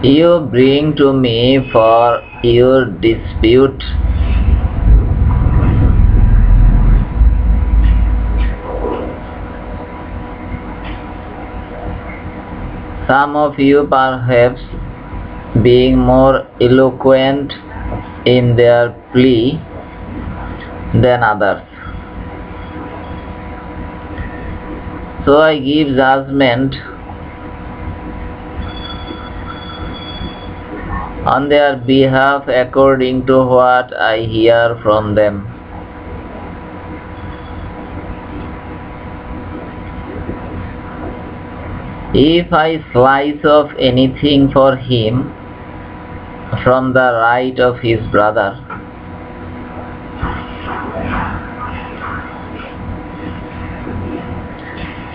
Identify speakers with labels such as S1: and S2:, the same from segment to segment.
S1: You bring to me for your dispute some of you perhaps being more eloquent in their plea than others. So I give judgment on their behalf according to what I hear from them. If I slice off anything for him from the right of his brother,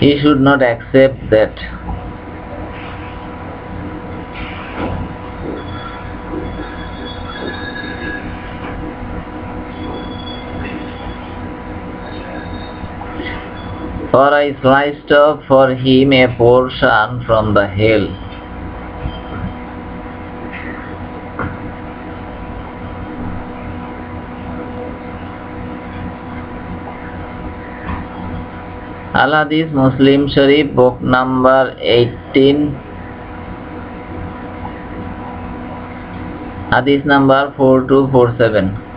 S1: he should not accept that. For I sliced off for him a portion from the hell. Al-Hadith Muslim Sharif, book number 18, Hadith number 4247.